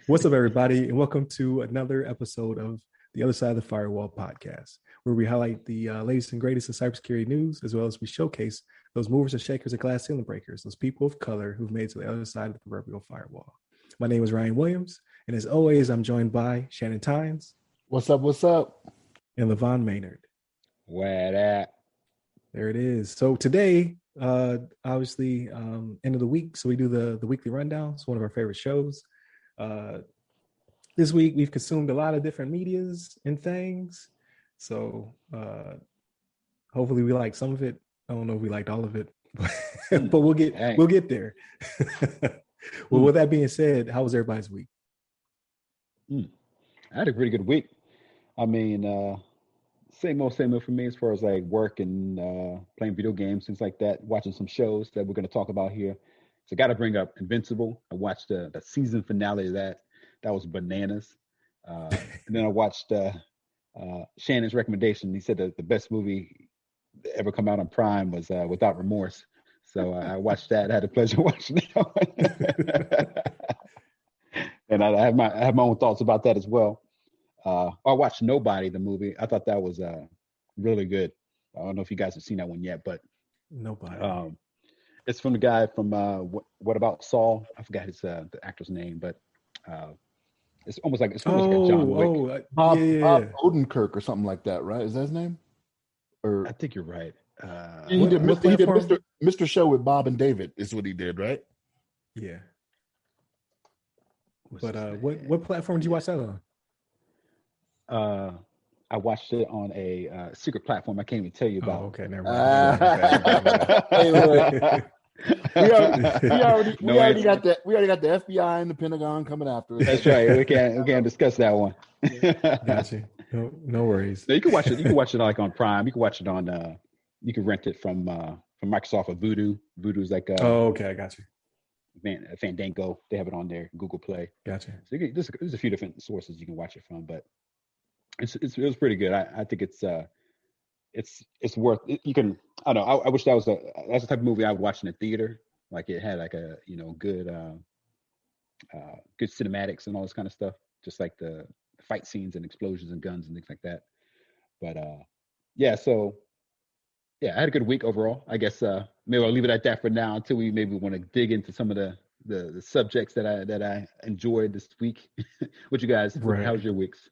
What's up, everybody, and welcome to another episode of the Other Side of the Firewall podcast, where we highlight the latest and greatest in cybersecurity news, as well as we showcase those movers and shakers and glass ceiling breakers, those people of color who've made it to the other side of the proverbial firewall. My name is Ryan Williams, and as always, I'm joined by Shannon Tynes. What's up? What's up? And LeVon Maynard. Where that? There it is. So today, obviously, end of the week, so we do the weekly rundown. It's one of our favorite shows. This week we've consumed a lot of different medias and things, so hopefully we like some of it. I don't know if we liked all of it, but we'll get there. Well, with that being said, how was everybody's week? I had a pretty good week. I mean, same old for me as far as like work and playing video games, things like that, watching some shows that we're going to talk about here. So I got to bring up Invincible. I watched the season finale of that. That was bananas. And then I watched Shannon's recommendation. He said that the best movie that ever come out on Prime was Without Remorse. So I watched that. I had the pleasure of watching it. And I have my own thoughts about that as well. I watched Nobody, the movie. I thought that was really good. I don't know if you guys have seen that one yet, but Nobody. It's from the guy from What About Saul? I forgot his the actor's name, but it's almost like John Wick. Bob Odenkirk or something like that, right? Is that his name? Or I think you're right. He did Mr. Show with Bob and David is what he did, right? Yeah. But what platform did you watch that on? I watched it on a secret platform I can't even tell you about. Oh, okay, never mind. We already got the FBI and the Pentagon coming after us. That's right. We can't discuss that one. Gotcha. No worries. No, you can watch it. You can watch it like on Prime. You can watch it on. You can rent it from Microsoft or Vudu. Vudu is like. Okay, I got you. Fandango. They have it on there. Google Play. Gotcha. So there's a few different sources you can watch it from, but it was pretty good. I think it's worth it. You can. I don't know. I wish that's the type of movie I would watch in the theater. Like it had like a good cinematics and all this kind of stuff. Just like the fight scenes and explosions and guns and things like that. But so I had a good week overall. I guess maybe I'll leave it at that for now until we maybe want to dig into some of the subjects that I enjoyed this week. What you guys? Right. How's your weeks?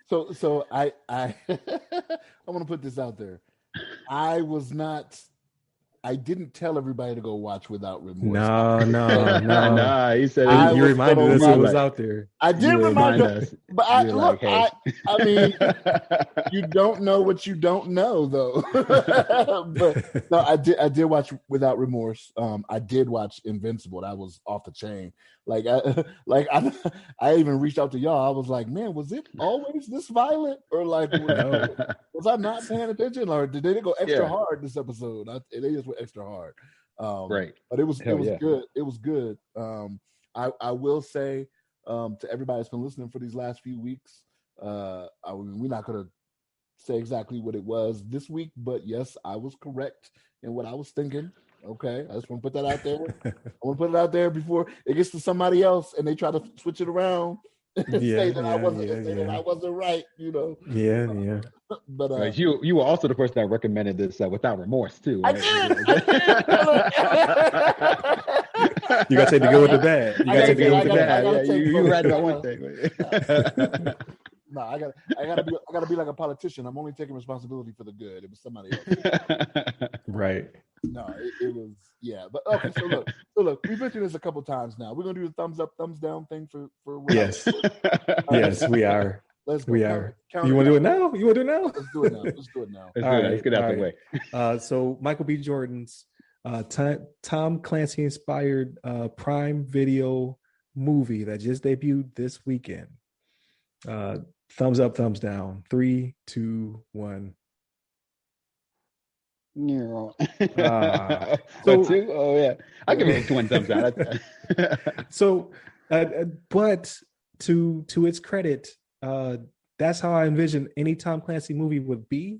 So I want to put this out there. I didn't tell everybody to go watch Without Remorse. No. He said you reminded us it was out there. I did remind us, but I mean, you don't know what you don't know, though. But no, I did watch Without Remorse. I did watch Invincible. That was off the chain. I even reached out to y'all. I was like, man, was it always this violent, or like was I not paying attention, or did they go extra hard this episode? They just went extra hard. Right. But it was good. It was good. I will say to everybody that's been listening for these last few weeks, we're not going to say exactly what it was this week, but yes, I was correct in what I was thinking. Okay, I just want to put that out there. I want to put it out there before it gets to somebody else and they try to switch it around and say that I wasn't right. Yeah. But you were also the person that recommended this Without Remorse too. Right? I did. You gotta take the good with the bad. You were right about one thing. No, I gotta be like a politician. I'm only taking responsibility for the good. It was somebody else. Right. No, it was But okay, so look, we've been through this a couple times now. We're gonna do the thumbs up, thumbs down thing for yes. Yes, we are. Let's go. We are. You want to do it now? Let's do it now. Let's get out the way. So Michael B. Jordan's Tom Clancy inspired Prime Video movie that just debuted this weekend. Thumbs up, thumbs down. 3, 2, 1. So, two? Oh yeah, I give it 1 thumbs down. So, but to its credit, that's how I envisioned any Tom Clancy movie would be.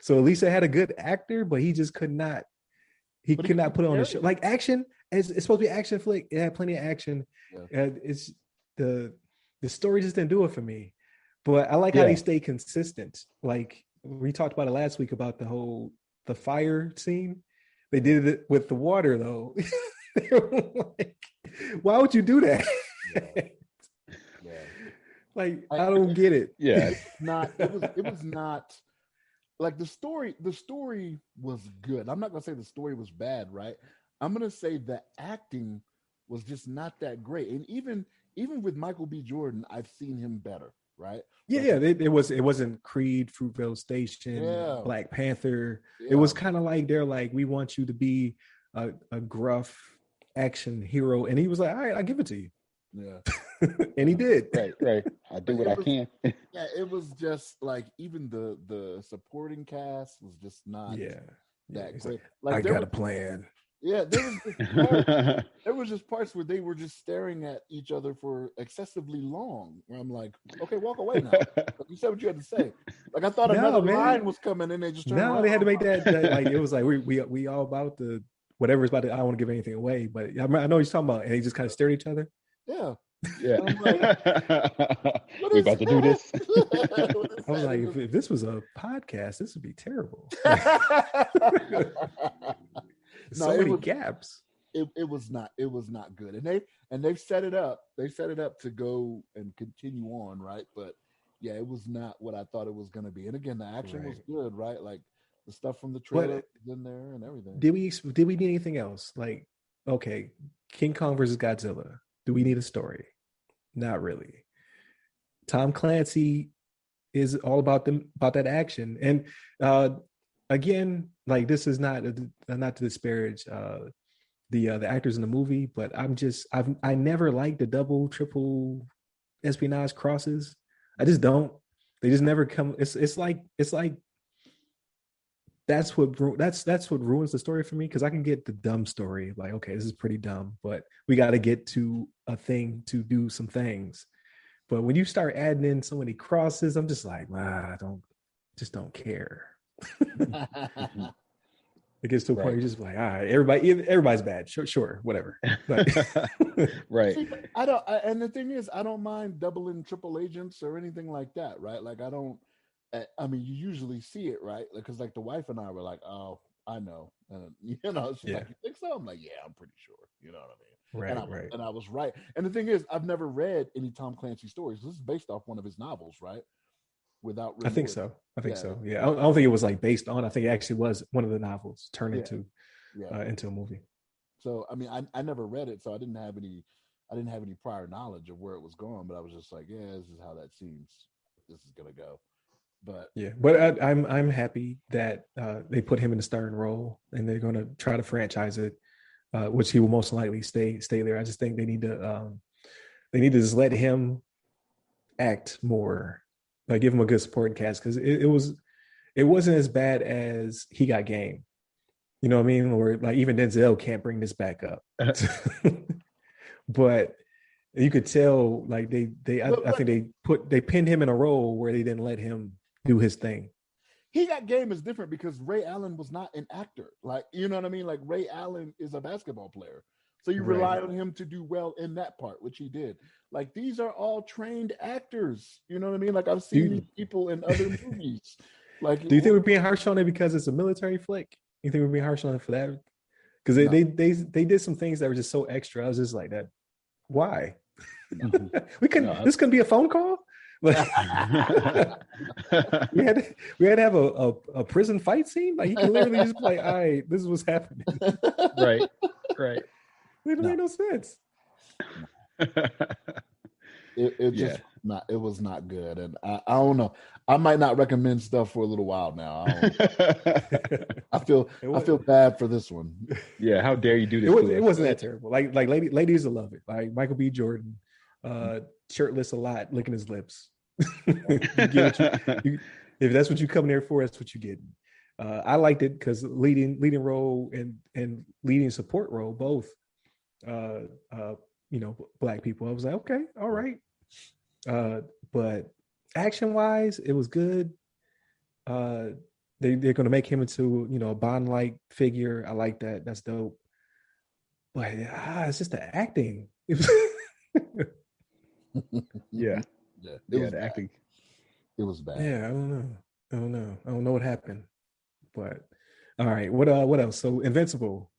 So at least it had a good actor, but he just could not he could not put on a show like action. It's supposed to be action flick. It had plenty of action. Yeah. It's the story just didn't do it for me. But I like how they stay consistent. Like we talked about it last week about the fire scene. They did it with the water though. Like, why would you do that? Yeah. Like I don't get it. Yeah. It was not like the story was good. I'm not gonna say the story was bad, right? I'm gonna say the acting was just not that great. And even with Michael B. Jordan, I've seen him better, right? Yeah, it wasn't Creed, Fruitvale Station, Black Panther. It was kind of like they're like, we want you to be a gruff action hero, and he was like, all right, I'll give it to you. Yeah. And he did. Right. I do what I can. Yeah, it was just like even the supporting cast was just not that great. Like I got a plan. Yeah, there was just parts where they were just staring at each other for excessively long. Where I'm like, okay, walk away now. You said what you had to say. Like I thought another line was coming, and they just turned around. They had to make that like it was like we all about the whatever's about to. I don't want to give anything away, but I know what he's talking about, and they just kind of stared at each other. Yeah. Like, we about to do this. I was like, if this was a podcast, this would be terrible. So many gaps. It was not good, and they've set it up. They set it up to go and continue on, right? But yeah, it was not what I thought it was going to be. And again, the action was good, right? Like the stuff from the trailer was in there and everything. Did we need anything else? Like, okay, King Kong versus Godzilla. Do we need a story? Not really. Tom Clancy is all about that action, and again, like this is not to disparage the actors in the movie, but I never liked the double, triple espionage crosses. I just don't. They just never come. It's like that's what ruins the story for me, because I can get the dumb story, like, okay, this is pretty dumb, but we got to get to a thing to do some things. But when you start adding in so many crosses, I'm just like, I don't care. It gets to a point you're just like, all right, everybody's bad. Sure, whatever. Right. See, and the thing is, I don't mind doubling triple agents or anything like that, right? Like I don't. I mean, you usually see it, right? Because like the wife and I were like, oh, I know, she's like, you think so? I'm like, yeah, I'm pretty sure. You know what I mean? Right. And I was right. And the thing is, I've never read any Tom Clancy stories. This is based off one of his novels, right? Without I think so. Yeah. I don't think it was like based on. I think it actually was one of the novels turned into a movie. So I mean, I never read it, so I didn't have any prior knowledge of where it was going. But I was just like, yeah, this is how that seems. This is gonna go. But I'm happy that they put him in the starring role, and they're going to try to franchise it, which he will most likely stay there. I just think they need to just let him act more, give him a good supporting cast, because it wasn't as bad as He Got Game. You know what I mean? Or like even Denzel can't bring this back up. But you could tell, like I think they pinned him in a role where they didn't let him do his thing. He Got Game is different because Ray Allen was not an actor. Like, you know what I mean? Like Ray Allen is a basketball player. So you rely on him to do well in that part, which he did. Like these are all trained actors. You know what I mean? Like I've seen these people in other movies. Like, do you think we're being harsh on it because it's a military flick? You think we're being harsh on it for that? Because they did some things that were just so extra. I was just like, that. Why? This couldn't be a phone call. Like, we had to have a prison fight scene. Like he can literally just be like, all right, this is what's happening. Right. It made no sense. It was not good, and I don't know. I might not recommend stuff for a little while now. I feel bad for this one. Yeah, how dare you do this? It wasn't that terrible. Like ladies will love it. Like Michael B. Jordan, shirtless a lot, licking his lips. If that's what you come there for, that's what you get. I liked it because leading role and leading support role, both Black people. I was like, okay, all right. But action wise, it was good. they're going to make him into, you know, a Bond-like figure. I like that. That's dope. But it's just the acting. Yeah. The acting. It was bad. Yeah, I don't know what happened. But all right, what else? So Invincible.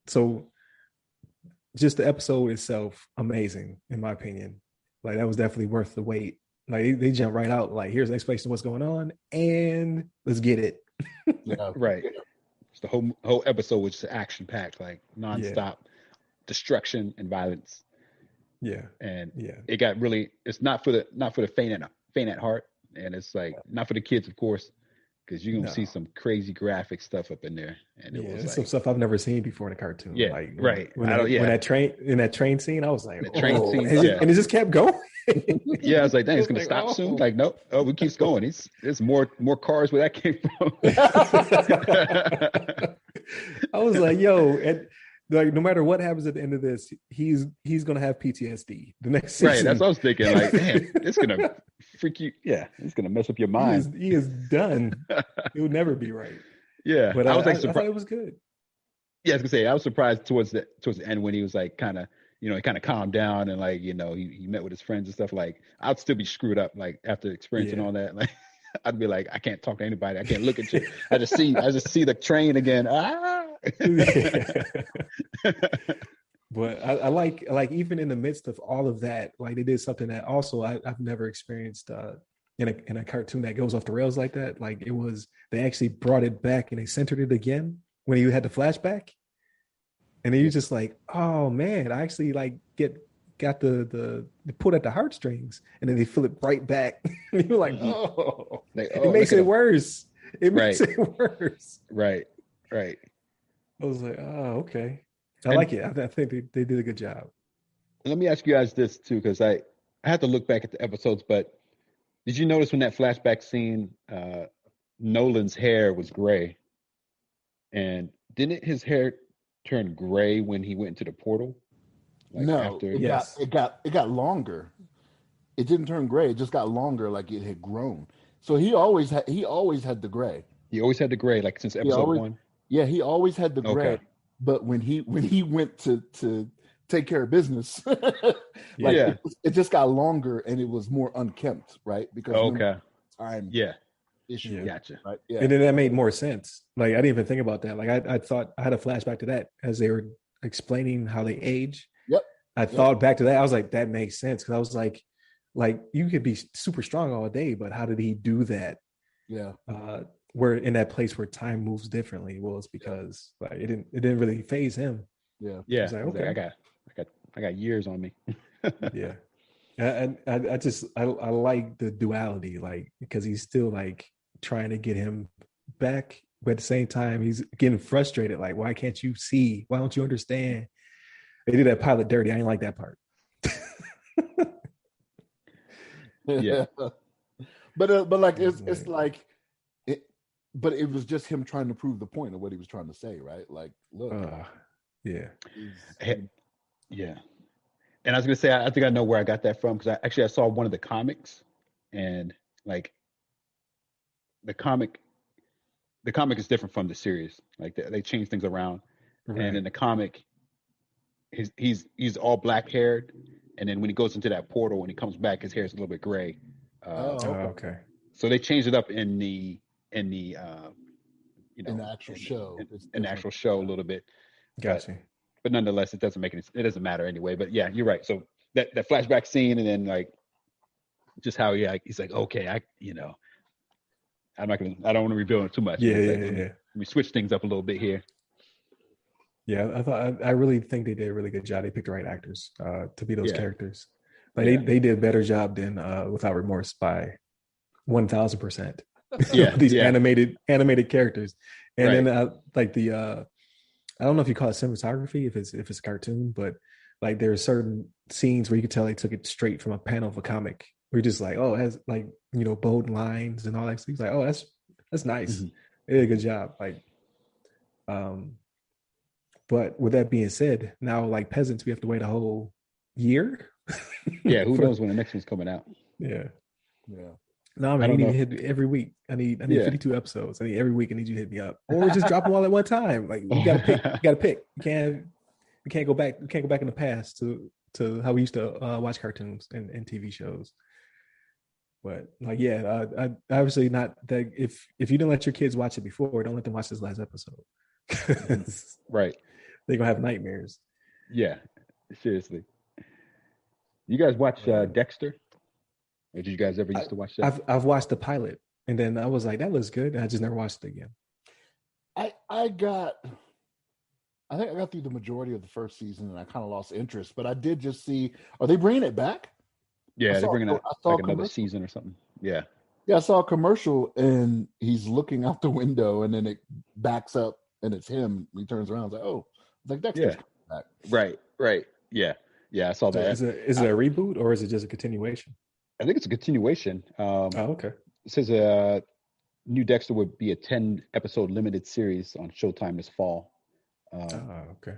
So just the episode itself, amazing in my opinion. Like that was definitely worth the wait. Like they jump right out. Like here's an explanation of what's going on, and let's get it. Yeah. Right. The whole episode was just action packed, like nonstop destruction and violence. Yeah. And it got really. It's not for the faint at heart, and it's like not for the kids, of course, because you're gonna see some crazy graphic stuff up in there. And it was like some stuff I've never seen before in a cartoon. Yeah, like right. When that train scene, I was like, the train scene, and it just kept going. Yeah, I was like, dang, it's gonna stop soon. Like, nope. Oh, it keeps going. There's more cars where that came from. I was like, yo, and like no matter what happens at the end of this, he's gonna have PTSD the next season. Right, that's what I was thinking. Like, man, it's gonna freak you. Yeah, it's gonna mess up your mind. He is done. It will never be right. Yeah, but I was like, I thought it was good. Yeah, I was gonna say I was surprised towards the end when he was like kind of, you know, he kind of calmed down and like, you know, he met with his friends and stuff. Like, I'd still be screwed up like after experiencing all that. Like, I'd be like, I can't talk to anybody. I can't look at you. I just see the train again. But I like even in the midst of all of that, like they did something that also I've never experienced in a cartoon that goes off the rails like that. Like they actually brought it back and they centered it again when you had the flashback, and then you just like, oh man, I actually like got the pulled at the heartstrings, and then they flip right back. And you're like, oh, it makes it worse. It makes it worse. Right. I was like, oh, okay. I like it. I think they did a good job. Let me ask you guys this too, because I had to look back at the episodes, but did you notice when that flashback scene, Nolan's hair was gray? And didn't his hair turn gray when he went into the portal? Like no, it got longer. It didn't turn gray. It just got longer, like it had grown. So he always had the gray. He always had the gray, like since episode 1. Yeah, he always had the gray. Okay. But when he went to take care of business, it just got longer and it was more unkempt, right? Because time issue. Gotcha. Right? Yeah. And then that made more sense. Like I didn't even think about that. Like I thought I had a flashback to that as they were explaining how they age. Yep. I thought back to that. I was like, that makes sense, because I was like you could be super strong all day, but how did he do that? Yeah. We're in that place where time moves differently. Well, it's because like it didn't really phase him. Yeah. Yeah. I was like, okay, I got years on me. Yeah. And I like the duality, like, because he's still like trying to get him back, but at the same time he's getting frustrated. Like, why can't you see? Why don't you understand? They did that pilot dirty. I didn't like that part. Yeah. But like it's like it, but it was just him trying to prove the point of what he was trying to say, right? Like, look, yeah. Yeah. And I was gonna say, I think I know where I got that from, because I saw one of the comics, and like the comic is different from the series. Like they change things around, and in the comic, he's all black haired, and then when he goes into that portal and he comes back, his hair is a little bit gray. Okay. So they changed it up in the in the actual show, in the actual show a little bit. Gotcha. But nonetheless, it doesn't matter anyway. But yeah, you're right. So that flashback scene, and then like just how he's like, okay, I don't want to reveal it too much. Let me switch things up a little bit here. Yeah, I really think they did a really good job. They picked the right actors to be those characters. Like they did a better job than Without Remorse by 1,000%. Yeah, these animated characters, and then like the I don't know if you call it cinematography if it's a cartoon, but like there are certain scenes where you could tell they took it straight from a panel of a comic. We're just like, oh, it has like bold lines and all that. So he's like, oh, that's nice. Mm-hmm. They did a good job. Like, but with that being said, now like Peasants, we have to wait a whole year. Yeah, who knows when the next one's coming out? Yeah. No, man, you need to hit me every week. I need 52 episodes. I need every week. I need you to hit me up, or just drop them all at one time. Like you gotta pick. You gotta pick. We can't go back. We can't go back in the past to how we used to watch cartoons and TV shows. But like, yeah, I obviously not that. If you didn't let your kids watch it before, don't let them watch this last episode. Right. They're gonna have nightmares. Yeah, seriously. You guys watch Dexter? Or did you guys ever used to watch that? I've watched the pilot, and then I was like, that looks good, and I just never watched it again. I think I got through the majority of the first season, and I kind of lost interest. But I did just see. Are they bringing it back? Yeah, they're bringing it like another season or something. Yeah. Yeah, I saw a commercial, and he's looking out the window, and then it backs up, and it's him. He turns around, like, oh, it's like Dexter's coming back. Right. Yeah. I saw that. So is it a reboot or is it just a continuation? I think it's a continuation. Okay. It says New Dexter would be a 10-episode limited series on Showtime this fall. Okay.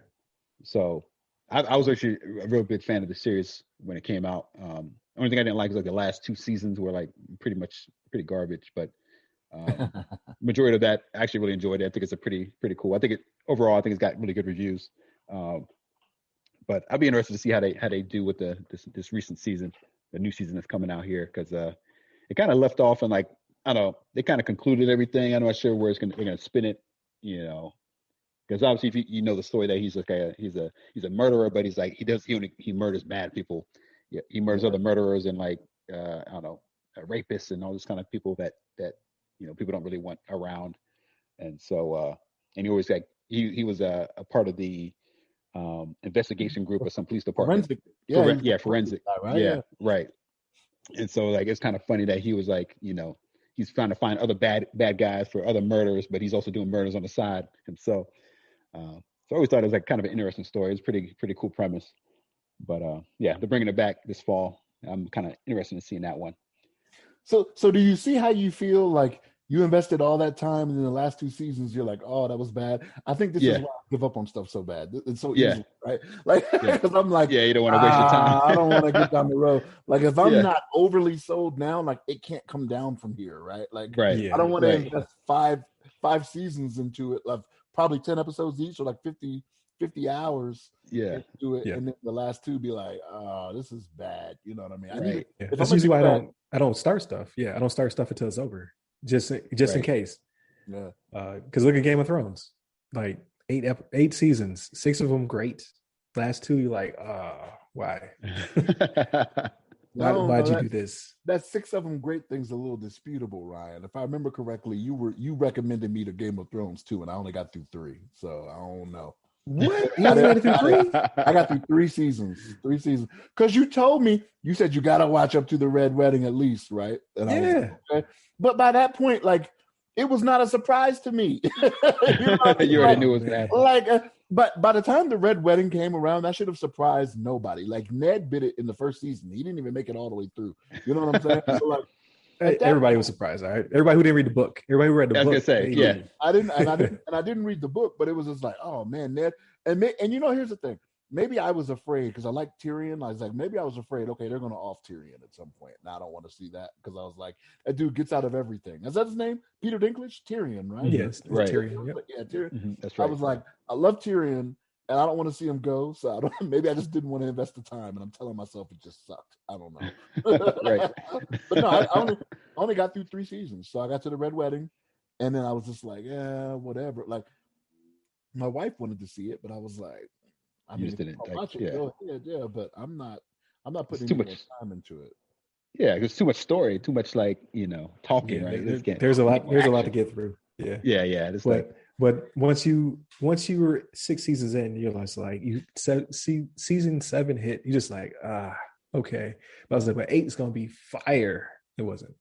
So I was actually a real big fan of the series when it came out. Only thing I didn't like was like the last 2 seasons were like pretty garbage, but majority of that I actually really enjoyed it. I think it's a pretty cool. I think it's got really good reviews. But I'd be interested to see how they do with this recent season. The new season that's coming out here, because it kind of left off and like, I don't know, they kind of concluded everything. I'm not sure where they're gonna spin it, because obviously if you know the story that he's a murderer, but he's like he murders bad people. Yeah, he murders other murderers and like I don't know, rapists and all this kind of people that people don't really want around. And so and he always he was a part of the investigation group of some police department. Forensic. Right? Right. And so like it's kind of funny that he was like, he's trying to find other bad guys for other murders, but he's also doing murders on the side. And so so I always thought it was like kind of an interesting story. It's pretty cool premise. But they're bringing it back this fall. I'm kind of interested in seeing that one. So do you see how you feel like you invested all that time, and in the last 2 seasons, you're like, oh, that was bad. I think this is why I give up on stuff so bad. It's so easy, right? Like, because I'm like, you don't want to waste your time. I don't want to get down the road. Like, if I'm not overly sold now, like, it can't come down from here, right? Like, I don't want to invest five seasons into it, like probably 10 episodes each, or like 50 hours. Do it, and then the last 2 be like, oh, this is bad. You know what I mean? That's usually why I don't start stuff. Yeah, I don't start stuff until it's over. Just in case. Yeah. Because look at Game of Thrones. Like 8 seasons, 6 of them great. Last 2, you're like, why? Why'd you do this? That 6 of them great thing's a little disputable, Ryan. If I remember correctly, you recommended me to Game of Thrones too, and I only got through 3, so I don't know. What? You only made it through 3? I got through 3 seasons. Because you told me, you said you got to watch up to the Red Wedding at least, right? And I was like, okay. But by that point, like, it was not a surprise to me. You already knew it was going to happen. Like, but by the time the Red Wedding came around, that should have surprised nobody. Like, Ned bit it in the first season. He didn't even make it all the way through. You know what I'm saying? So, like, everybody was surprised. All right, everybody who didn't read the book. Everybody who read the book. I was gonna say, I didn't read the book, but it was just like, oh man, Ned. And here's the thing. Maybe I was afraid because I like Tyrion. I was like, maybe I was afraid. Okay, they're gonna off Tyrion at some point. Now I don't want to see that because I was like, that dude gets out of everything. Is that his name? Peter Dinklage? Tyrion, right? Yes, right. Tyrion. Yep. Yeah, Tyrion. Mm-hmm, that's right. I was like, I love Tyrion, and I don't want to see him go. So maybe I just didn't want to invest the time, and I'm telling myself it just sucked. I don't know. Right. But no, I only got through 3 seasons. So I got to the Red Wedding, and then I was just like, yeah, whatever. Like, my wife wanted to see it, but I was like, watch it. Go ahead, but I'm not putting too much time into it. Yeah, there's too much story, too much like talking. Right? There's a lot to get through. Yeah. But once you were 6 seasons in, you're just like season 7 hit. You just like okay. But I was like, but 8 is gonna be fire. It wasn't.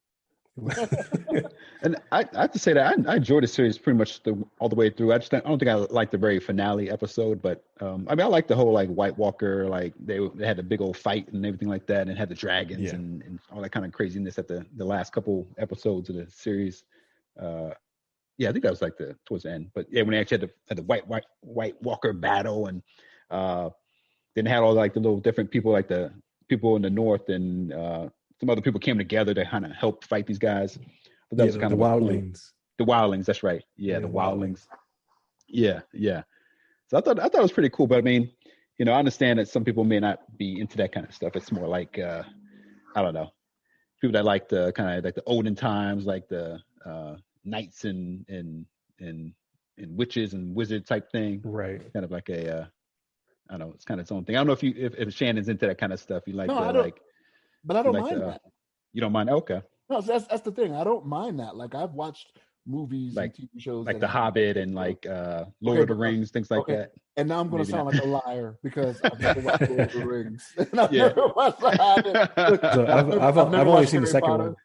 And I have to say that I enjoyed the series pretty much all the way through. I don't think I liked the very finale episode, but I like the whole like White Walker, like they had a big old fight and everything like that, and had the dragons and all that kind of craziness at the last couple episodes of the series. I think that was like towards the end. But yeah, when they actually had the White Walker battle, and then they had all like the little different people, like the people in the north and some other people came together to kind of help fight these guys. But that was kind the of wildlings. The wildlings, that's right. Yeah, the wildlings. Yeah. So I thought it was pretty cool. But I mean, I understand that some people may not be into that kind of stuff. It's more like I don't know, people that like the kind of like the olden times, like the knights and witches and wizard type thing. Right. Kind of like a I don't know, it's kind of its own thing. I don't know if Shannon's into that kind of stuff. You like no, the, I don't, like, but I don't mind that. You don't mind? Okay. No, that's the thing. I don't mind that. Like I've watched movies like, and TV shows like The Hobbit and like Lord of the Rings, things like that. And now I'm going to sound like a liar because I've never watched Lord of the Rings. And I've never watched The Hobbit. Look, so I've only seen the second Potter. one.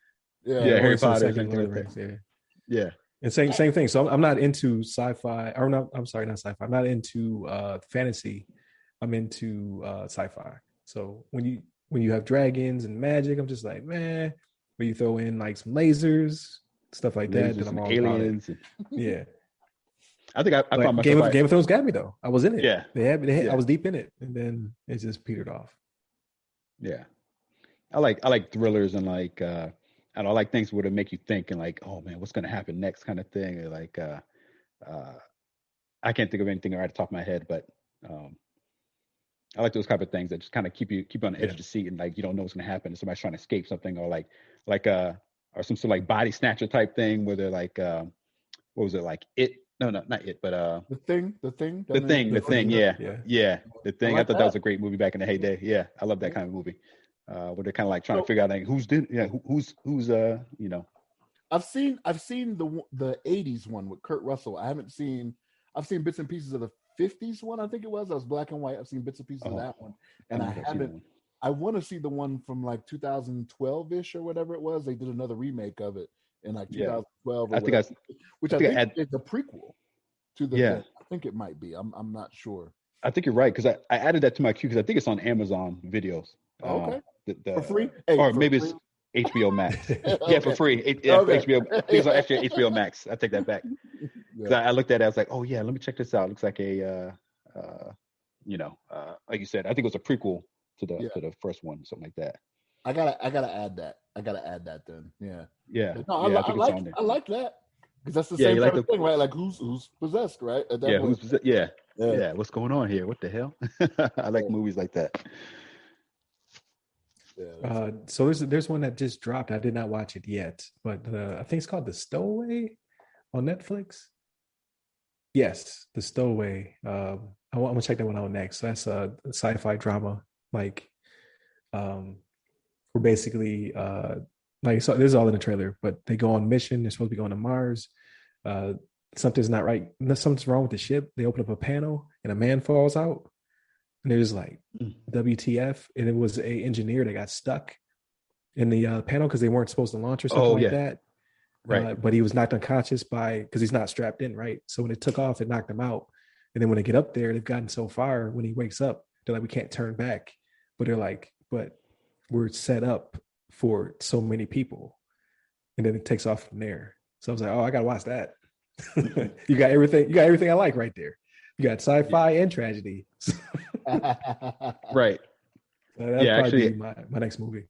Yeah, Harry Potter. Yeah. And same thing. So I'm not into sci-fi, or not. I'm sorry, not sci-fi. I'm not into fantasy. I'm into sci-fi. So when you have dragons and magic, I'm just like, man. But you throw in like some lasers, stuff like that. Then I'm all aliens. Yeah. I think I found myself. Game of Thrones got me though. I was in it. Yeah. They had I was deep in it, and then it just petered off. Yeah. I like thrillers and like I don't like things where they make you think and like, oh man, what's gonna happen next kind of thing. Or like I can't think of anything right at the top of my head, but I like those type of things that just kind of keep you on the edge of the seat and like you don't know what's gonna happen. Somebody's trying to escape something or like or some sort of like body snatcher type thing where they're like what was it, like It? No, not It, but The Thing. The Thing. Yeah. The Thing. I thought that was a great movie back in the heyday. Yeah, I love that kind of movie. Where they're kind of like trying to figure out like who's I've seen the 80s one with Kurt Russell. I've seen bits and pieces of the 50s one. I think it was. That was black and white. I've seen bits and pieces of that one, and I haven't. I want to see the one from like 2012-ish or whatever it was. They did another remake of it in like 2012. Or which I think is a prequel to the. Yeah. I think it might be. I'm not sure. I think you're right because I added that to my queue because I think it's on Amazon Videos. Okay. For free? Or maybe it's HBO Max. Yeah, for free. HBO. I think it's actually HBO Max. I take that back. Because I looked at it, I was like, oh yeah, let me check this out. It looks like a, like you said, I think it was a prequel to the first one, something like that. I gotta add that. Then. Yeah. Yeah. No, I like that because that's the same kind of thing, right? Like who's possessed, right? Who's possessed? Yeah. What's going on here? What the hell? I like movies like that. So there's one that just dropped. I did not watch it yet, but I think it's called The Stowaway on Netflix. Yes, The Stowaway. I'm gonna check that one out next. So that's a sci-fi drama, like we're basically like, so this is all in the trailer, but they go on mission. They're supposed to be going to Mars. Something's not right. Something's wrong with the ship. They open up a panel and a man falls out. And there's like WTF, and it was a engineer that got stuck in the panel because they weren't supposed to launch or something like that. Right. But he was knocked unconscious because he's not strapped in, right? So when it took off, it knocked him out. And then when they get up there, they've gotten so far. When he wakes up, they're like, we can't turn back. But they're like, but we're set up for so many people. And then it takes off from there. So I was like, oh, I gotta watch that. You got everything I like right there. You got sci-fi and tragedy. Right. That'd probably be my next movie.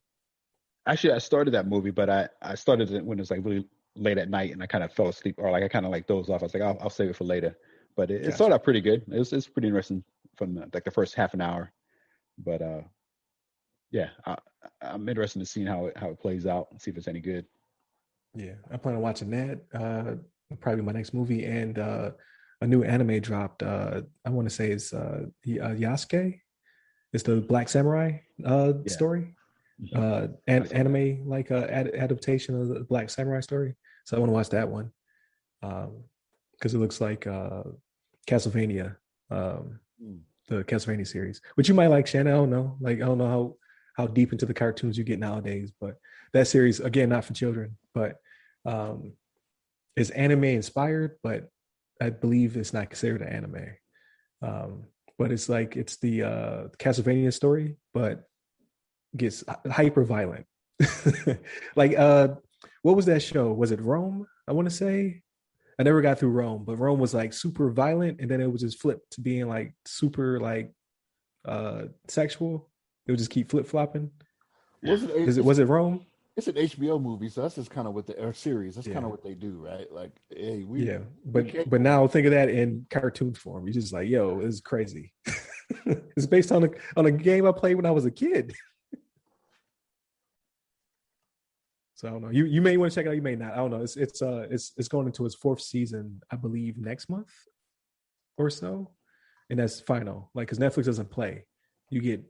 Actually, I started that movie, but I started it when it was like really late at night, and I kind of fell asleep, or like I kind of like dozed off. I was like, I'll save it for later. But it started out pretty good. It's pretty interesting from like the first half an hour. But I'm interested in seeing how it plays out and see if it's any good. Yeah, I plan on watching that. Probably my next movie, and a new anime dropped. I want to say it's Yasuke. It's the Black Samurai story. Anime like adaptation of the Black Samurai story. So I want to watch that one because it looks like Castlevania, the Castlevania series, which you might like, Shannon. I don't know. Like, I don't know how deep into the cartoons you get nowadays, but that series, again, not for children, but is anime inspired, but I believe it's not considered an anime. But it's like, it's the Castlevania story, but gets hyper violent. Like, what was that show? Was it Rome? I want to say. I never got through Rome, but Rome was like super violent, and then it was just flipped to being like super like sexual. It would just keep flip flopping. Was it Rome? It's an HBO movie, so that's just kind of what or series. That's kind of what they do, right? Like, hey, but now think of that in cartoon form. You're just like, yo, it's crazy. It's based on a game I played when I was a kid. So I don't know. You may want to check it out. You may not. I don't know. It's going into its 4th season, I believe, next month or so, and that's final. Like, because Netflix doesn't play. You get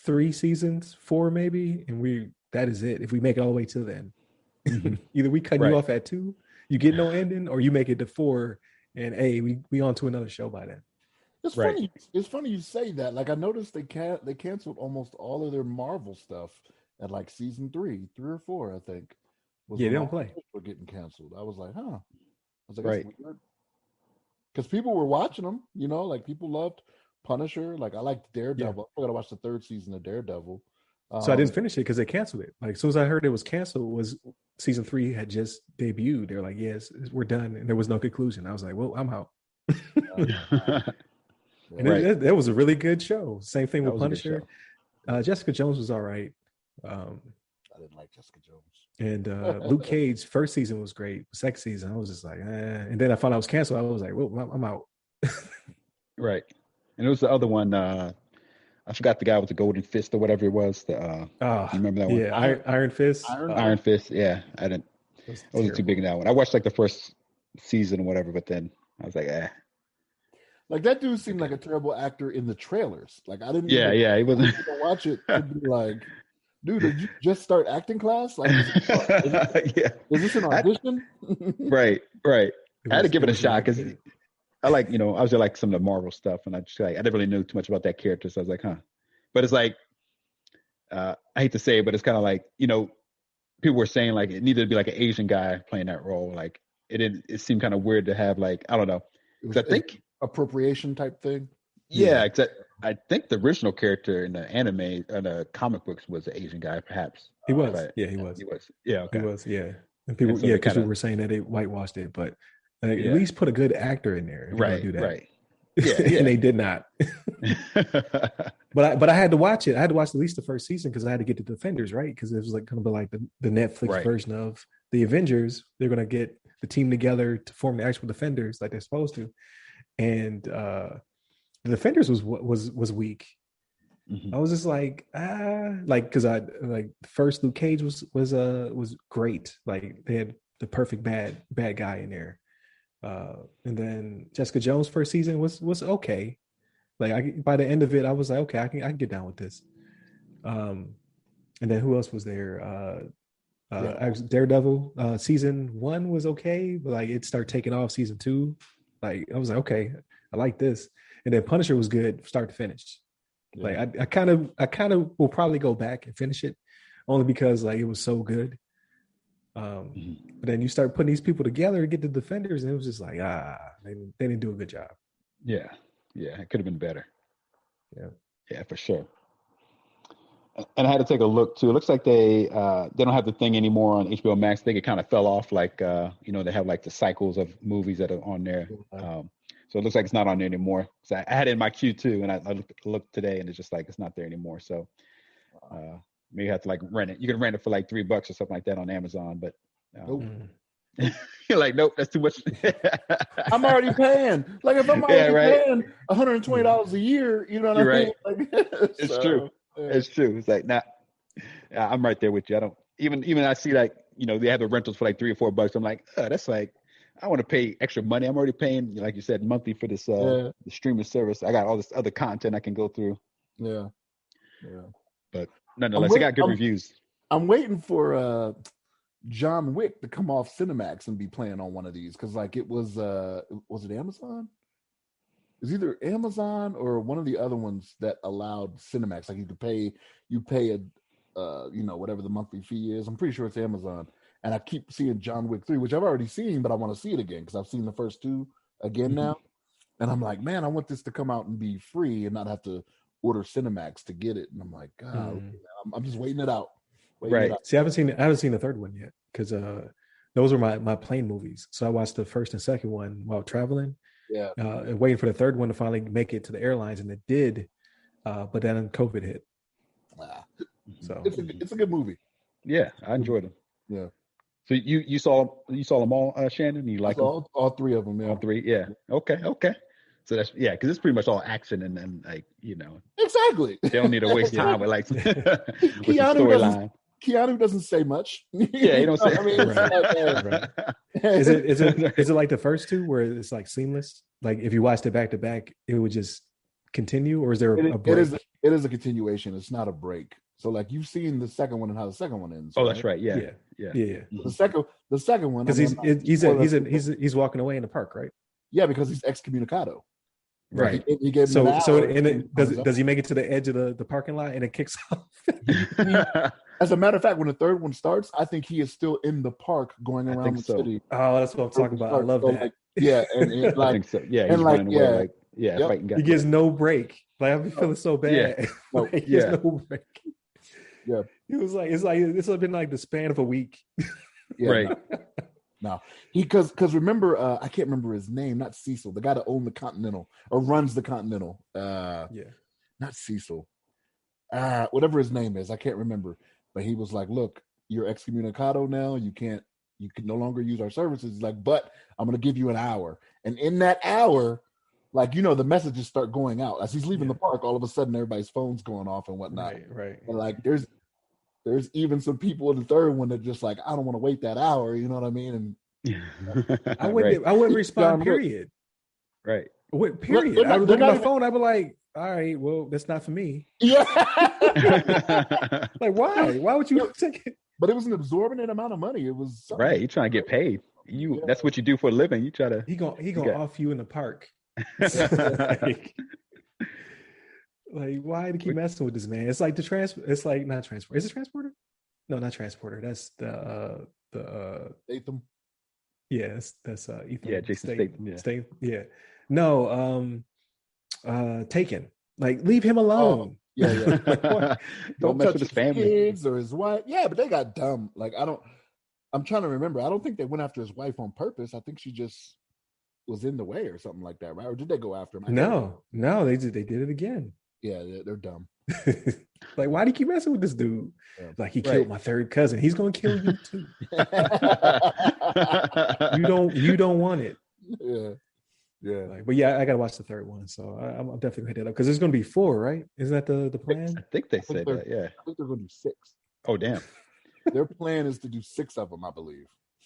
3 seasons, 4 maybe, and that is it. If we make it all the way to then, either we cut you off at 2, you get no ending, or you make it to 4, and we on to another show by then. It's funny. It's funny you say that. Like, I noticed they canceled almost all of their Marvel stuff at like season 3 or 4, I think. They don't play. Were getting canceled. I was like, huh. I was like, that's weird. Because people were watching them, like people loved Punisher. Like, I liked Daredevil. I gotta watch the 3rd season of Daredevil. So I didn't finish it because they canceled it. Like, as soon as I heard it was canceled, was season 3 had just debuted. They're like, yes, we're done, and there was no conclusion. I was like, well, I'm out. And it was a really good show. Same thing with Punisher. Jessica Jones was all right. I didn't like Jessica Jones. And Luke Cage, 1st season was great. 2nd season, I was just like, eh. And then I found out it was canceled. I was like, well, I'm out. Right. And it was the other one. I forgot the guy with the golden fist or whatever it was. You remember that one? Yeah, Iron Fist. Iron Fist. Yeah, I wasn't too big in that one. I watched like the 1st season or whatever, but then I was like, eh. Like, that dude seemed like a terrible actor in the trailers. Like, I didn't. Yeah, he wasn't. Watch it to be like, dude, did you just start acting class? Like, is this an audition? Right. I had to give it a shot because I like, I was like some of the Marvel stuff, and I didn't really know too much about that character, so I was like, huh. But it's like, I hate to say it, but it's kind of like, people were saying like it needed to be like an Asian guy playing that role. Like, it seemed kind of weird to have, like, I don't know, because I think appropriation type thing. Yeah, except I think the original character in the anime and the comic books was an Asian guy, perhaps. He was. He was. Yeah, okay. He was. Yeah, and people, because people were saying that they whitewashed it, but at least put a good actor in there. Right. Do that. Right. Yeah, and they did not. But I had to watch it. I had to watch at least the 1st season because I had to get the Defenders, right? Because it was like going to be like the Netflix version of the Avengers. They're going to get the team together to form the actual Defenders like they're supposed to. And the Defenders was weak. I was just like, because I like first Luke Cage was great. Like, they had the perfect bad guy in there. And then Jessica Jones' 1st season was okay. Like, by the end of it, I was like, okay, I can get down with this. And then who else was there? Daredevil season 1 was okay, but like it started taking off season 2. Like, I was like, okay, I like this. And then Punisher was good start to finish. Yeah. Like, I kind of will probably go back and finish it, only because like it was so good. But then you start putting these people together to get the Defenders, and it was just like, they didn't do a good job. Yeah, it could have been better. Yeah, for sure. And I had to take a look too. It looks like they don't have the thing anymore on HBO Max. I think it kind of fell off. Like they have like the cycles of movies that are on there. So it looks like it's not on there anymore. So I had it in my queue too, and I looked today, and it's just like it's not there anymore. So maybe you have to like rent it. You can rent it for like $3 or something like that on Amazon. But you're like, nope, that's too much. I'm already paying. Like, if I'm already paying $120 a year, you know what I mean? Like, it's true. It's true. It's like, nah, I'm right there with you. I don't even I see like, they have the rentals for like $3 or $4. I'm like, that's like, I want to pay extra money. I'm already paying, like you said, monthly for this the streaming service. I got all this other content I can go through. Yeah. But nonetheless, it got good reviews. I'm waiting for John Wick to come off Cinemax and be playing on one of these, because like it was it Amazon? It's either Amazon or one of the other ones that allowed Cinemax. Like, you pay a whatever the monthly fee is. I'm pretty sure it's Amazon. And I keep seeing John Wick 3, which I've already seen, but I want to see it again because I've seen the first 2 again now. And I'm like, man, I want this to come out and be free and not have to order Cinemax to get it. And I'm like, God, I'm just waiting it out. See, I haven't seen the 3rd one yet because those were my plane movies. So I watched the 1st and 2nd one while traveling. And waiting for the 3rd one to finally make it to the airlines, and it did. But then COVID hit. So it's a good movie. Yeah, I enjoyed them. Yeah. So you saw them all, Shannon? You like them? All three of them? Yeah. All three? Yeah. Okay. So that's because it's pretty much all action and then exactly. They don't need to waste time with with some storyline. Keanu doesn't say much. Yeah, he don't say. I mean, right. Is it like the first two where it's like seamless? Like if you watched it back to back, it would just continue, or is there a break? It is a continuation. It's not a break. So like you've seen the second one and how the second one ends. Oh, that's right. Yeah. The second one because he's walking away in the park, right? Yeah, because he's excommunicado. Right. He gave does he make it to the edge of the parking lot and it kicks off? As a matter of fact, when the third one starts, I think he is still in the park going around the city. Oh, that's what I'm talking about. I love that. And I think so. Yeah, he's running away fighting guys. He gets no break. Like I've been feeling so bad. He gets no break. Yeah, he was like, it's been like the span of a week. Right. No, because remember, I can't remember his name. Not Cecil, the guy that owned the Continental or runs the Continental. Not Cecil. Whatever his name is, I can't remember. But he was like, "Look, you're excommunicado now. You can no longer use our services." He's like, "But I'm going to give you an hour." And in that hour, like the messages start going out as he's leaving the park. All of a sudden, everybody's phones going off and whatnot. Right. And like, there's even some people in the third one that just like, I don't want to wait that hour. You know what I mean? And I wouldn't respond. Period. Right. Period. I would look at my phone. I'd be like, all right, well, that's not for me. Yeah. Like, why? Why would you take it? But it was an absorbent amount of money. It was something. Right. You're trying to get paid. That's what you do for a living. You try to. He gonna off you in the park. Like, why do you keep messing with this man? It's like it's like not transport. Is it transporter? No, not transporter. That's the Statham. Yeah, that's Ethan. Yeah, Jason Statham. Statham. Yeah. No, Taken. Like, leave him alone. Yeah. Like, don't mess with his family, kids or his wife. Yeah, but they got dumb. Like, I'm trying to remember. I don't think they went after his wife on purpose. I think she just was in the way or something like that, right? Or did they go after him? No, they did it again. Yeah, they're dumb. Like, why do you keep messing with this dude? Yeah. Like, he killed my third cousin. He's gonna kill you too. You don't want it. Yeah. Like, but I gotta watch the third one, so I'm definitely gonna hit it up because there's gonna be 4, right? Isn't that the plan? I think they said that. Yeah. I think they're gonna do 6. Oh, damn. Their plan is to do 6 of them, I believe.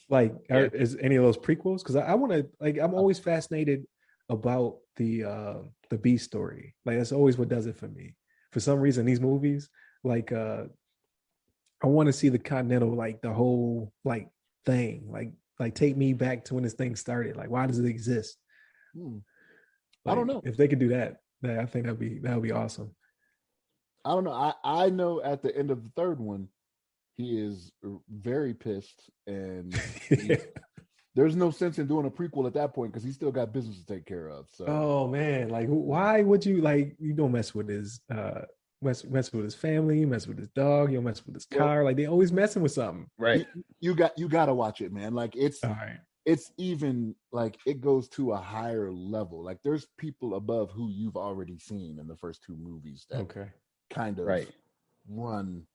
Like, is any of those prequels? Because I want to. Like, I'm always fascinated about the B story. Like, that's always what does it for me. For some reason, these movies, like, I want to see the Continental, like the whole like thing, like take me back to when this thing started. Like, why does it exist? Like, I don't know. If they could do that, I think that would be awesome. I don't know. I know at the end of the third one, he is very pissed, and there's no sense in doing a prequel at that point because he's still got business to take care of. So, oh man, like, why would you you don't mess with his mess with his family, mess with his dog, you don't mess with his car. Like, they always messing with something. Right. You got to watch it, man. Like, it's all right. It's even like it goes to a higher level. Like, there's people above who you've already seen in the first 2 movies that kind of run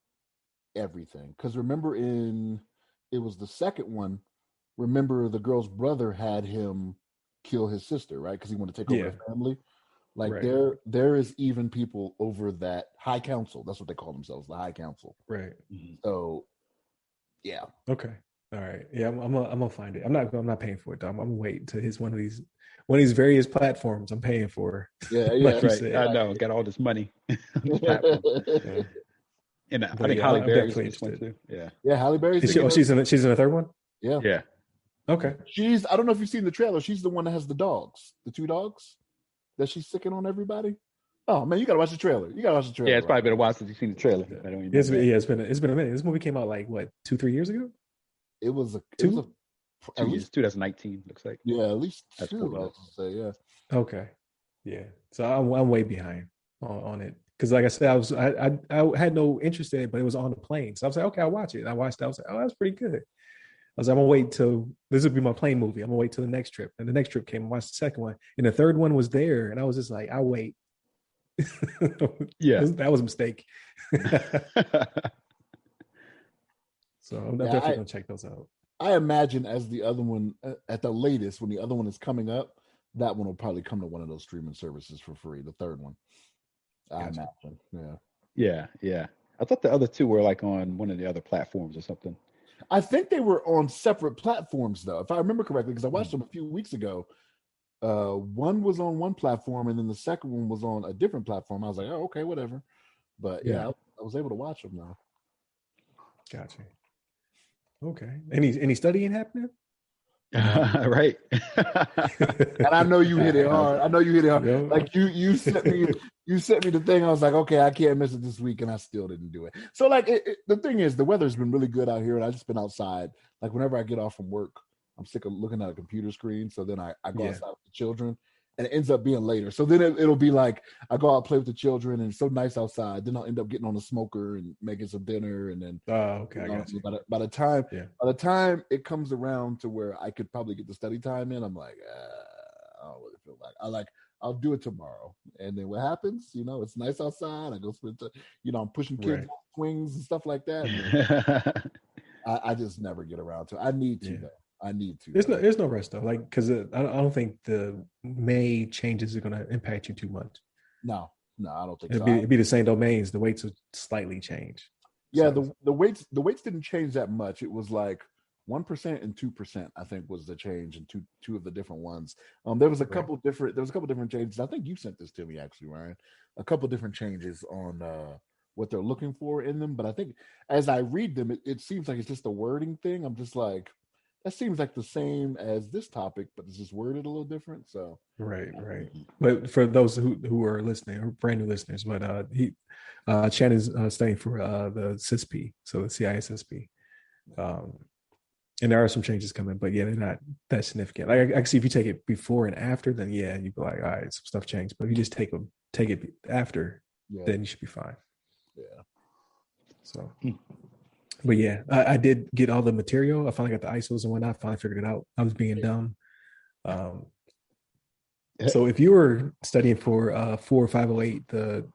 everything. Because remember, it was the second one. Remember, the girl's brother had him kill his sister, right? Because he wanted to take over the family. Like, there is even people over that high council. That's what they call themselves, the high council. Right. So, yeah. Okay. All right. Yeah, I'm gonna find it. I'm not paying for it though. I'm gonna wait to one of these various platforms I'm paying for. Yeah, like right. I know. Got all this money. And I think Halle Berry's in this one too. Yeah, Halle Berry's. She's in the third one. Yeah. Okay. I don't know if you've seen the trailer. She's the one that has the dogs, the 2 dogs that she's sicking on everybody. Oh man, you gotta watch the trailer. Yeah, it's probably been a while since you've seen the trailer. It's been a minute. This movie came out like what, 2-3 years ago? It was at least 2019 looks like. Yeah, at least that's 2. cool. I would say, yeah. Okay. Yeah. So I'm way behind on it because, like I said, I had no interest in it, but it was on the plane. So I was like, okay, I'll watch it. And I watched it. I was like, oh, that's pretty good. I was like, I'm gonna wait till this would be my plane movie. I'm gonna wait till the next trip. And the next trip came and watched the second one. And the third one was there. And I was just like, I'll wait. Yeah, that was a mistake. So I'm definitely gonna check those out. I imagine as the other one, at the latest, when the other one is coming up, that one will probably come to one of those streaming services for free. The third one, I imagine. Yeah. I thought the other two were like on one of the other platforms or something. I think they were on separate platforms, though, if I remember correctly, because I watched them a few weeks ago. One was on one platform, and then the second one was on a different platform. I was like, oh, okay, whatever. But I was able to watch them now. Gotcha. Okay. Any studying happening? Right. And I know you hit it hard. Like you sent me the thing. I was like, okay, I can't miss it this week, and I still didn't do it. So like the thing is, the weather's been really good out here, and I've just been outside. Like whenever I get off from work, I'm sick of looking at a computer screen. So then I go outside with the children, and it ends up being later. So then it'll be like I go out, play with the children, and it's so nice outside. Then I'll end up getting on the smoker and making some dinner, and then okay. By the time it comes around to where I could probably get the study time in, I'm like, I don't really feel like I'll do it tomorrow. And then what happens? It's nice outside. I go spend I'm pushing kids on swings and stuff like that. I just never get around to it. I need to though. I need to. There's no rush though, like because I don't think the May changes are going to impact you too much. No, I don't think it'd be the same domains. The weights will slightly change. Yeah, so. the weights didn't change that much. It was like 1% and 2%. I think was the change in two of the different ones. There was a couple different changes. I think you sent this to me actually, Ryan. A couple different changes on what they're looking for in them. But I think as I read them, it seems like it's just a wording thing. I'm just like, that seems like the same as this topic, but it's just worded a little different. So right. But for those who are listening, or brand new listeners, but Shannon's studying for the CISP, so the CISSP, and there are some changes coming, but they're not that significant. Like I can see if you take it before and after, then you'd be like, all right, some stuff changed. But if you just take it after, then you should be fine. Yeah. So. But I did get all the material. I finally got the ISOs and whatnot. I finally figured it out. I was being dumb. So if you were studying for 4508, the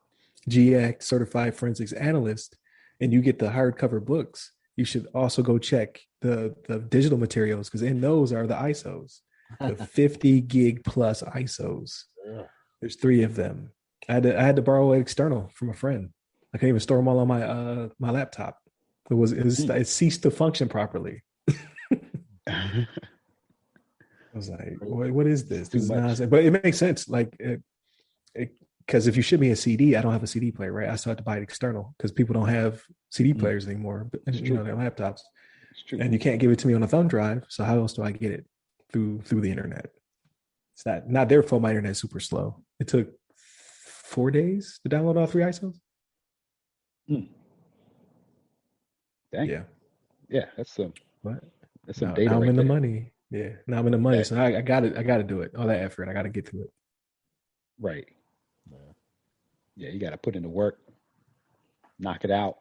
GX Certified Forensics Analyst, and you get the hardcover books, you should also go check the digital materials, because in those are the ISOs, the 50 gig plus ISOs. Yeah. There's 3 of them. I had to borrow an external from a friend. I couldn't even store them all on my laptop. It ceased to function properly. I was like, what is this? This is nonsense. But it makes sense. Like, because if you ship me a CD, I don't have a CD player, right? I still have to buy it external because people don't have CD players anymore, their laptops. And you can't give it to me on a thumb drive. So how else do I get it through the internet? It's not their fault. My internet's super slow. It took 4 days to download all 3 ISOs. Dang. Yeah, that's some data. Now I'm in the money. Yeah, now I'm in the money. So I got to do it. All that effort, I got to get through it. Right. Yeah, you got to put in the work, knock it out.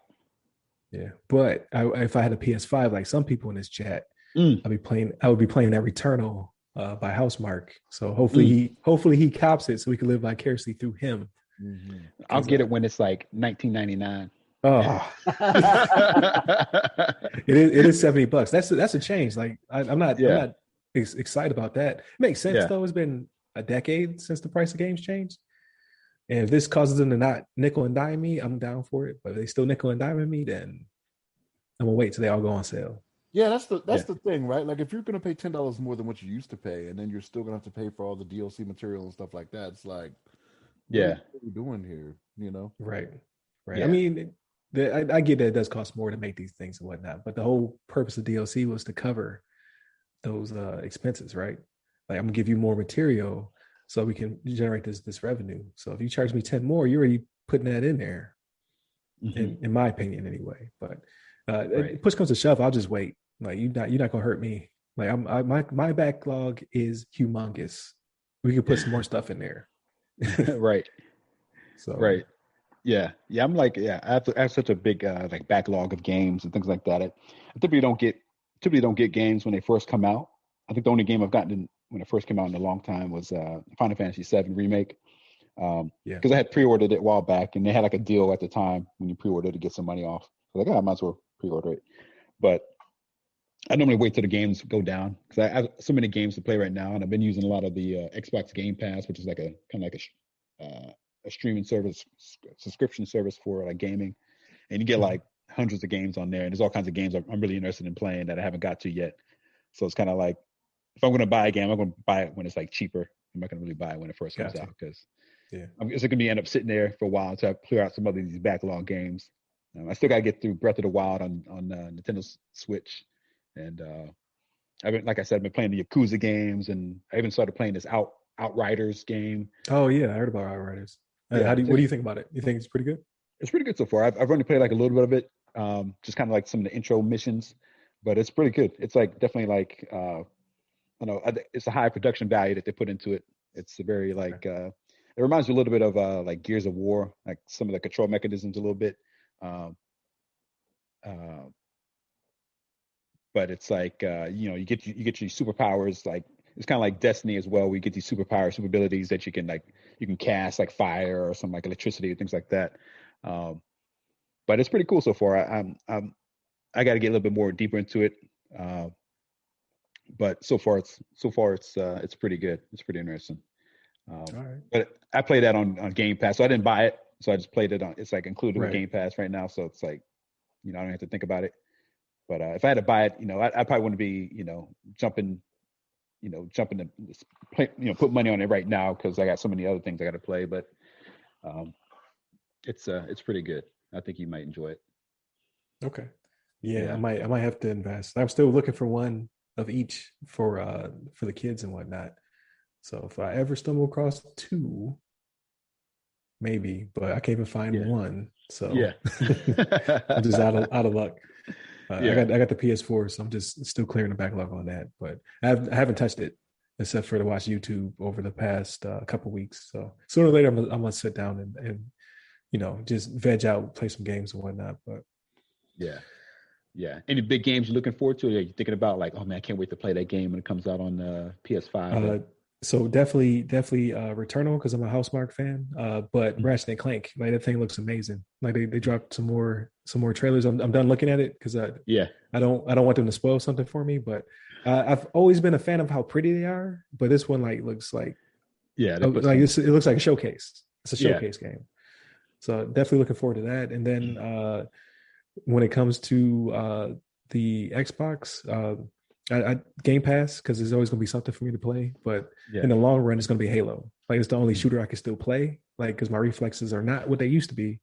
Yeah, but if I had a PS5, like some people in this chat, I would be playing that Returnal by Housemark. So hopefully he cops it so we can live vicariously through him. Mm-hmm. I'll get it when it's like $19.99. Oh, it is $70. That's a change. Like I'm not excited about that. It makes sense though. It's been a decade since the price of games changed, and if this causes them to not nickel and dime me, I'm down for it. But if they still nickel and dime me, then I'm gonna wait till they all go on sale. Yeah, that's the thing, right? Like if you're gonna pay $10 more than what you used to pay, and then you're still gonna have to pay for all the DLC material and stuff like that, it's like, what are we doing here? Right. Yeah. I mean, I get that it does cost more to make these things and whatnot, but the whole purpose of DLC was to cover those expenses, right? Like I'm gonna give you more material so we can generate this revenue. So if you charge me 10 more, you're already putting that in there, in my opinion, anyway. But push comes to shove, I'll just wait. Like you're not gonna hurt me. Like my backlog is humongous. We could put some more stuff in there. Right. So right. Yeah. I'm like, I have such a big like backlog of games and things like that. I typically don't get games when they first come out. I think the only game I've gotten when it first came out in a long time was Final Fantasy VII Remake. Because I had pre-ordered it a while back, and they had like a deal at the time when you pre-order to get some money off. I was like, I might as well pre-order it. But I normally wait till the games go down because I have so many games to play right now, and I've been using a lot of the Xbox Game Pass, which is like a streaming service, subscription service for like gaming, and you get like hundreds of games on there, and there's all kinds of games I'm really interested in playing that I haven't got to yet. So it's kind of like, if I'm going to buy a game, I'm going to buy it when it's like cheaper. I'm not going to really buy it when it first comes out because I'm just going to end up sitting there for a while until I clear out some of these backlog games. I still got to get through Breath of the Wild on Nintendo Switch, and like I said, I've been playing the Yakuza games, and I even started playing this Outriders game. Oh yeah, I heard about Outriders. What do you think about it? You think it's pretty good? It's pretty good so far. I've only played like a little bit of it, just kind of like some of the intro missions, but it's pretty good. It's like definitely like it's a high production value that they put into it. It's a very like it reminds me a little bit of like Gears of War, like some of the control mechanisms a little bit. But it's like you get your superpowers, like it's kind of like Destiny as well. We get these super abilities that you can cast like fire or some like electricity and things like that. But it's pretty cool so far. I got to get a little bit more deeper into it. But so far it's pretty good. It's pretty interesting. All right. But I played that on Game Pass, so I didn't buy it. So I just played it on. It's like included with Game Pass right now, so it's like I don't have to think about it. But if I had to buy it, I probably wouldn't be jumping to play, put money on it right now because I got so many other things I got to play. But it's pretty good. I think you might enjoy it. Okay. Yeah, I might have to invest. I'm still looking for one of each for the kids and whatnot. So if I ever stumble across two, maybe, but I can't even find one. So I'm just out of luck. I got the PS4, so I'm just still clearing the backlog on that. But I haven't touched it except for to watch YouTube over the past couple weeks. So sooner or later, I'm gonna sit down and just veg out, play some games and whatnot. But yeah. Any big games you're looking forward to? Are you thinking about like, oh man, I can't wait to play that game when it comes out on PS5? So definitely Returnal because I'm a Housemarque fan. But Ratchet and Clank, like that thing looks amazing. Like they dropped some more trailers. I'm done looking at it because I don't want them to spoil something for me. But I've always been a fan of how pretty they are. But this one looks like it looks like a showcase. It's a showcase game. So definitely looking forward to that. And then when it comes to the Xbox, I Game Pass because there's always going to be something for me to play, but in the long run, it's going to be Halo. Like it's the only shooter I can still play, like because my reflexes are not what they used to be.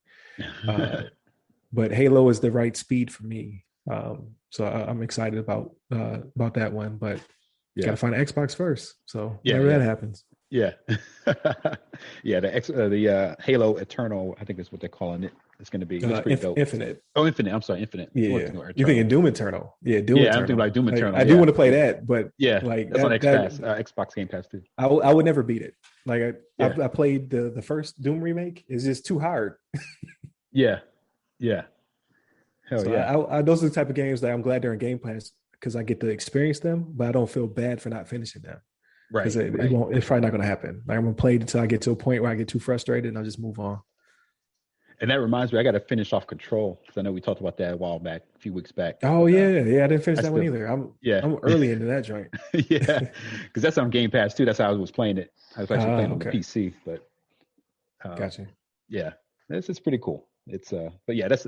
But Halo is the right speed for me, so I'm excited about that one. But got to find an Xbox first. So whenever that happens, the Halo Eternal, I think is what they're calling it. It's going to be pretty dope. Infinite. Oh, Infinite. I'm sorry, Infinite. Yeah, you're thinking Doom Eternal. Yeah, Doom Eternal. I'm thinking like Doom Eternal. I do want to play that, but like that's on Xbox Game Pass too. I would never beat it. Like I played the first Doom remake. It's just too hard. Hell so yeah. Those are the type of games that I'm glad they're in Game Pass because I get to experience them, but I don't feel bad for not finishing them. Right. Because it's probably not going to happen. Like I'm going to play it until I get to a point where I get too frustrated and I'll just move on. And that reminds me, I got to finish off Control because I know we talked about that a few weeks back. Oh yeah, I didn't finish that one either. I'm early into that joint. Because that's on Game Pass too. That's how I was playing it. I was actually playing on the PC, but gotcha. Yeah, it's pretty cool. It's but yeah, that's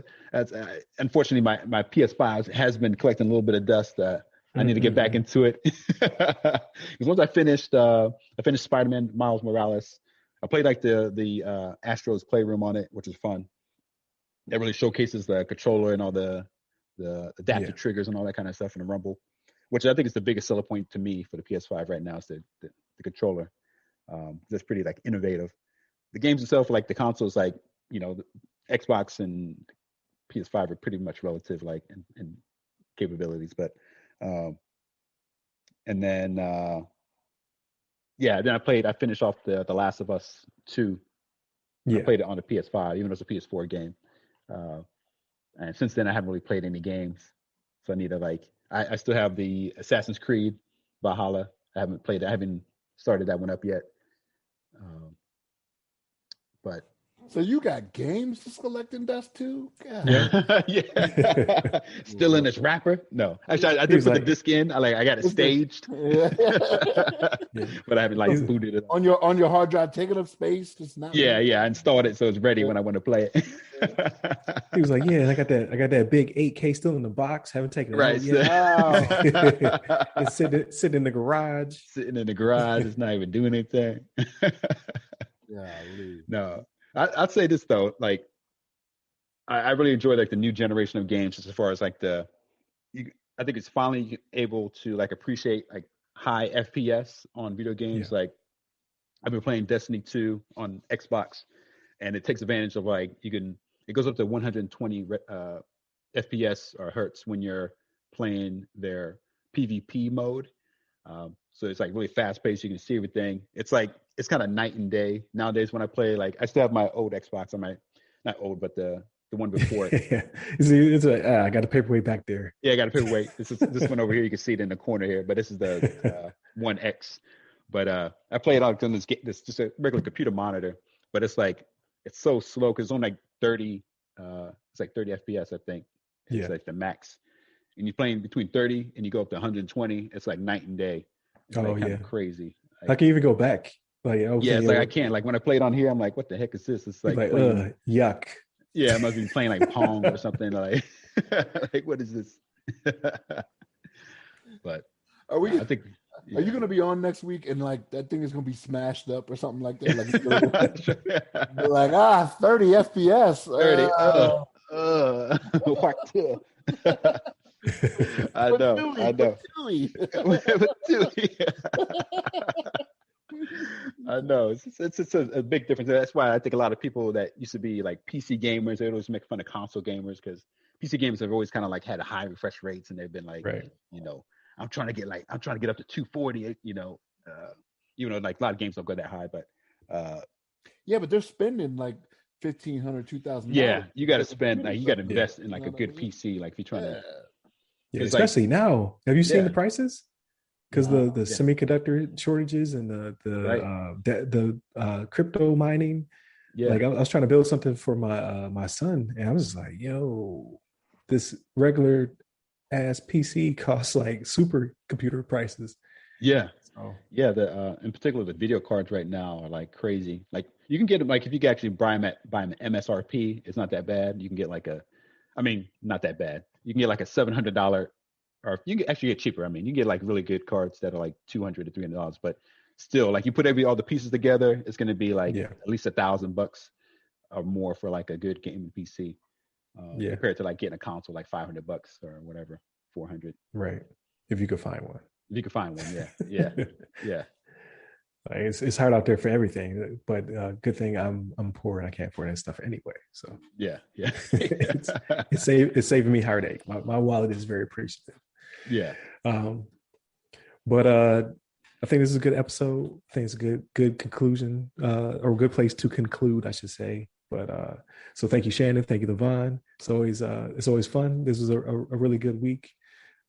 unfortunately my PS5 has been collecting a little bit of dust. I need to get back into it because once I finished Spider-Man Miles Morales. I played like the Astro's Playroom on it, which is fun. That really showcases the controller and all the adaptive triggers and all that kind of stuff in the Rumble, which I think is the biggest seller point to me for the PS5 right now is the controller. That's pretty like innovative. The games itself, like the consoles, like the Xbox and PS5 are pretty much relative, like in capabilities, but and then. Then I finished off the Last of Us 2. I played it on the PS5, even though it's a PS4 game. And since then, I haven't really played any games. So I need to I still have the Assassin's Creed Valhalla. I haven't started that one up yet. But so you got games to collect and dust too? God. Yeah. Still in this wrapper? No. Actually, I did put the disc in. I got it staged. But I haven't booted it on your hard drive, taking up space. Just not. Yeah. I installed it so it's ready when I want to play it. He was like, "Yeah, I got that big 8K still in the box. Haven't taken it out yet. It's sitting in the garage. Sitting in the garage. It's not even doing anything." No. I'd say this though, like I really enjoy like the new generation of games as far as like I think it's finally able to like appreciate like high FPS on video games. Yeah. Like I've been playing Destiny 2 on Xbox, and it takes advantage of like it goes up to 120 FPS or hertz when you're playing their PvP mode. So it's like really fast paced. You can see everything. It's kind of night and day nowadays when I play. Like I still have my old Xbox. Not old, but the one before it. I got a paperweight back there. Yeah, I got a paperweight. This one over here. You can see it in the corner here, but this is the 1X. But I play it on this just a regular computer monitor. But it's so slow because it's only like 30. It's like 30 FPS, I think. It's like the max. And you're playing between 30 and you go up to 120. It's like night and day. It's kind of crazy. I can even go back. I can't. Like when I play it on here, I'm like, what the heck is this? It's like yuck. Yeah, I must be playing like Pong or something. Like, like what is this? But are you going to be on next week and like that thing is going to be smashed up or something like that? Like, 30 FPS. 30. I know. I know it's a big difference. That's why I think a lot of people that used to be like PC gamers, they always make fun of console gamers because PC gamers have always kind of like had a high refresh rates, and they've been like, I'm trying to get up to 240, even though like a lot of games don't go that high, but but they're spending like $1,500, $2,000. Yeah, you got to spend you got to invest in like a good PC, like if you're trying to. Yeah, especially now. Have you seen the prices? Because the semiconductor shortages and the crypto mining. Yeah. Like I was trying to build something for my son, and I was like, yo, this regular ass PC costs like super computer prices. Yeah. The in particular the video cards right now are like crazy. Like you can get them like if you can actually buy them at MSRP, it's not that bad. You can get not that bad. You can get like a $700, or you can actually get cheaper. I mean, you can get like really good cards that are like $200 to $300, but still, like you put all the pieces together, it's going to be like at least $1,000 or more for like a good gaming PC. Compared to like getting a console like $500 or whatever, $400. Right. If you could find one. If you could find one, yeah. It's hard out there for everything, but good thing I'm poor and I can't afford that stuff anyway. So it's saving me heartache. My wallet is very appreciative. Yeah. But I think this is a good episode. I think it's a good conclusion, or a good place to conclude, I should say. But so thank you, Shannon. Thank you, LeVon. It's always fun. This was a really good week.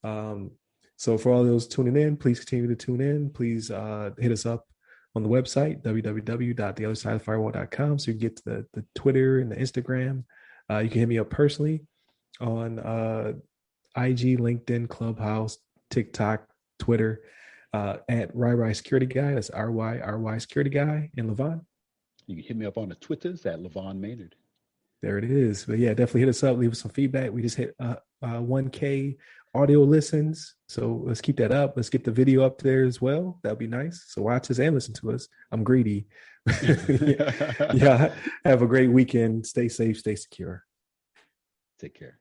So for all those tuning in, please continue to tune in. Please hit us up on the website, www.theothersideofthefirewall.com, so you can get to the Twitter and the Instagram. You can hit me up personally on IG, LinkedIn, Clubhouse, TikTok, Twitter, at RY Security Guy. That's RY Security Guy. And LeVon? You can hit me up on the Twitters at LeVon Maynard. There it is. But yeah, definitely hit us up. Leave us some feedback. We just hit 1K audio listens. So let's keep that up. Let's get the video up there as well. That'd be nice. So watch us and listen to us. I'm greedy. Yeah. Have a great weekend. Stay safe. Stay secure. Take care.